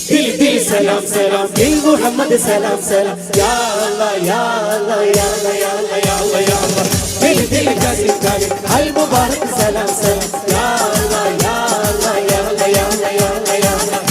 दिल दिल सलाम सलाम दिल मोहम्मद सलाम सलाम या अल्लाह या अल्लाह या अल्लाह या अल्लाह या अल्लाह या अल्लाह दिल दिल कासिम कालिद अल मुबारक सलाम सलाम या अल्लाह या अल्लाह या अल्लाह या अल्लाह या अल्लाह या अल्लाह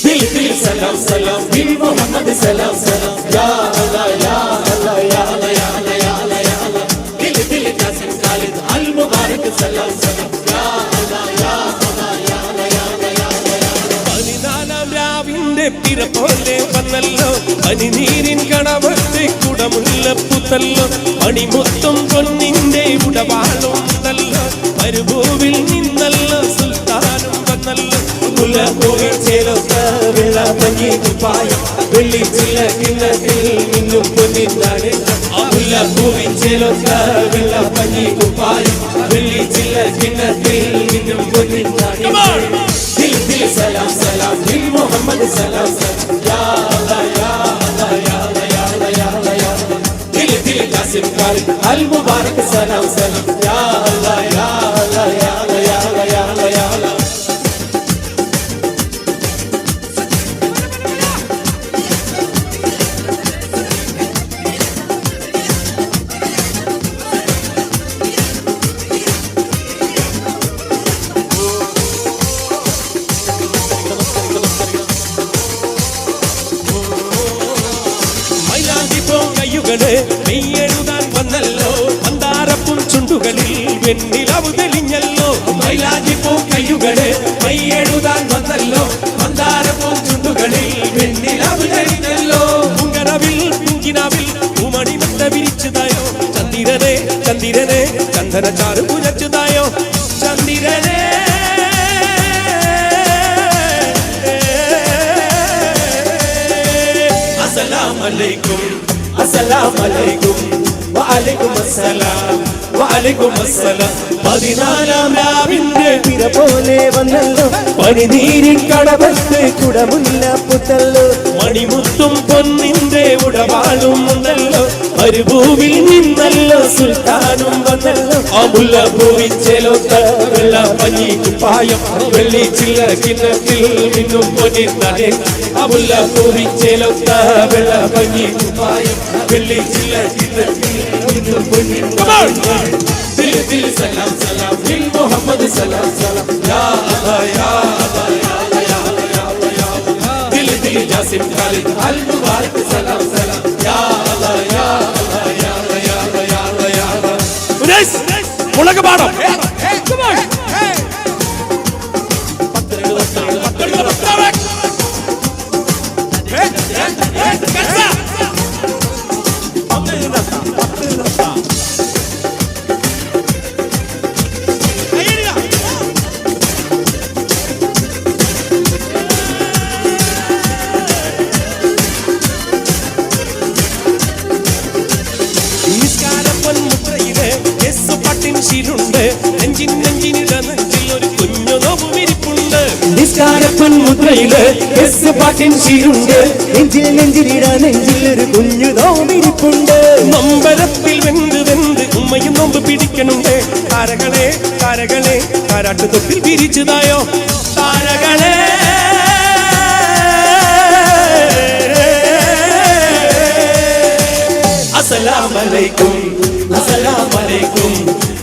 दिल दिल सलाम सलाम दिल मोहम्मद सलाम सलाम या अल्लाह या अल्लाह या अल्लाह या अल्लाह या अल्लाह या अल्लाह दिल दिल कासिम कालिद अल मुबारक सलाम सलाम या अल्लाह या अल्लाह या अल्लाह या अल्लाह या अल्लाह പതിനാലാം രാവിന്റെ പിറ പോലെ വന്നല്ലോ പനിനീരിൻ കണവത്തെ കുടമുല്ലപ്പുത്തല്ലോ മണിമുത്തും പൊന്നിന്റെ ഉടവാളുണ്ടല്ലോ മരുഭൂവിൽ നിന്നല്ലോ സുൽത്താനും വന്നല്ലോ മുല്ലപ്പൂവിൽ ചേലൊത്ത വെള്ളപ്പഞ്ഞി കുപ്പായം വെള്ളിച്ചില്ല കിണ്ണത്തിൽ നിന്നും പൊന്നിന്താണ് മുല്ലപ്പൂവിൽ ചേലൊത്ത വെള്ളപ്പഞ്ഞി കുപ്പായം വെള്ളിച്ചില്ല കിണ്ണത്തിൽ നിന്നും പൊന്നിന്താണ് दिल दिल सलाम सलाम दिल मोहम्मद सलाम सलाम या अल्लाह या अल्लाह या अल्लाह या अल्लाह या अल्लाह या अल्लाह दिल दिल कासिम कालिद अल मुबारक सलाम सलाम या अल्लाह या अल्लाह या अल्लाह या अल्लाह या अल्लाह या अल्लाह മെയ്യെഴുതാൻ വന്നല്ലോ മന്ദാരപ്പും ചുണ്ടുകളിൽ വെണ്ണിലവു തെളിഞ്ഞല്ലോ മൈലാഞ്ചിപ്പൂ കയ്യുകള് മെയ്യെഴുതാൻ വന്നല്ലോ മന്ദാരപ്പും ചുണ്ടുകളിൽ വെണ്ണിലവു തെളിഞ്ഞല്ലോ പുങ്കരവിൽ പുങ്കിനാവിൽ പൂമണിമുട്ട വിരിച്ചതായോ ചന്ദ്രനെ ചന്ദ്രനെ ചന്ദന ചാറ് പുലച്ചതായോ ചന്ദ്രനെ അസ്സലാമു അലൈക്കും अस्सलाम अलैकुम व अलैकुम अस्सलाम व अलैकुम अस्सलाम പതിനാലാം രാവിന്റെ പിറ പോലെ വന്നല്ലോ പനിനീരിൻ കടവത്ത് കുടമുല്ലപ്പുത്തല്ലോ മണിമുത്തും പൊന്നിന്റെ ഉടവാളും ഉണ്ടല്ലോ മരുഭൂവിൽ നിന്നല്ലോ സുൽത്താനും വന്നല്ലോ ആ മുല്ലപ്പൂവിൻ ചേലൊത്ത വെള്ളപ്പഞ്ഞി കുപ്പായം വെള്ളിച്ചില്ല കിണ്ണത്തിൽ നിന്നും പൊന്നിന്താണ് ആ മുല്ലപ്പൂവിൻ ചേലൊത്ത വെള്ളപ്പഞ്ഞി കുപ്പായം വെള്ളിച്ചില്ല കിണ്ണത്തിൽ നിന്നും പൊന്നിന്താണ് दिल दिल सलाम सलाम दिल मोहम्मद सलाम सलाम या अल्लाह या अल्लाह या अल्लाह या अल्लाह या अल्लाह या अल्लाह दिल दिल जासिम खालिद अल मुबारक सलाम सलाम या अल्लाह या अल्लाह या अल्लाह या अल्लाह या अल्लाह या अल्लाह उनैस मुलक पाडम come on hey നിസ്കാരപ്പൻ മുദ്രയില് എസ് പാട്ടിൻ ശീലുണ്ട് നെഞ്ചിൽ നെഞ്ചിലിട നെഞ്ചിൽ ഒരു കുഞ്ഞു നോമിരിപ്പുണ്ട് നൊമ്പരത്തിൽ വെന്ത് വെന്ത് ഉമ്മയും നോമ്പ് പിടിക്കണുണ്ട് താരകളെ താരകളെ താരാട്ട് തൊട്ടിൽ പിരിച്ചതായോ താരകളെ അസ്സലാമു അലൈക്കും അസ്സലാമു അലൈക്കും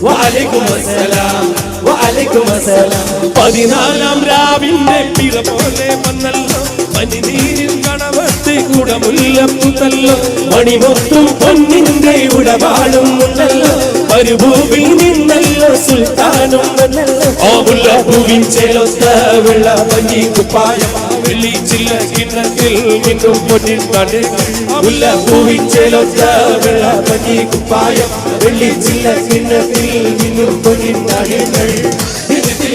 വഅലൈക്കും അസ്സലാം വഅലൈക്കും അസ്സലാം പതിനാലാം രാവിന്റെ പിറ പോലെ വന്നല്ലോ പനിനീരിൻ കണവത്ത് കുടമുല്ലപ്പുത്തല്ലോ മണിമുത്തും പൊന്നിന്റെ ഉടവാളും ഉണ്ടല്ലോ മരുഭൂവിൽ നിന്നല്ലോ സുൽത്താനും വന്നല്ലോ ആ മുല്ലപ്പൂവിൻ ചേലൊത്ത വെള്ളപ്പഞ്ഞി കുപ്പായം വെള്ളിച്ചില്ല കിണ്ണത്തിൽ നിന്നും പൊന്നിന്താണ് മുല്ലപ്പൂവിൻ ചേലൊത്ത വെള്ളപ്പഞ്ഞി കുപ്പായം വെള്ളിച്ചില്ല കിണ്ണത്തിൽ നിന്നും പൊന്നിന്താണ്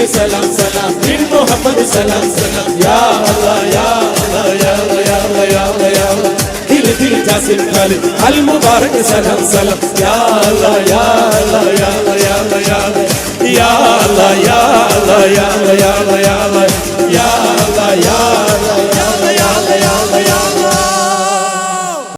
सलाम सलाम दिल मोहम्मद सलाम सलाम या अल्लाह या अल्लाह या अल्लाह या अल्लाह या अल्लाह या अल्लाह दिल दिल जासिम खालिद अल मुबारक सलाम सलाम या अल्लाह या अल्लाह या अल्लाह या अल्लाह या अल्लाह या अल्लाह या अल्लाह या अल्लाह या अल्लाह या अल्लाह या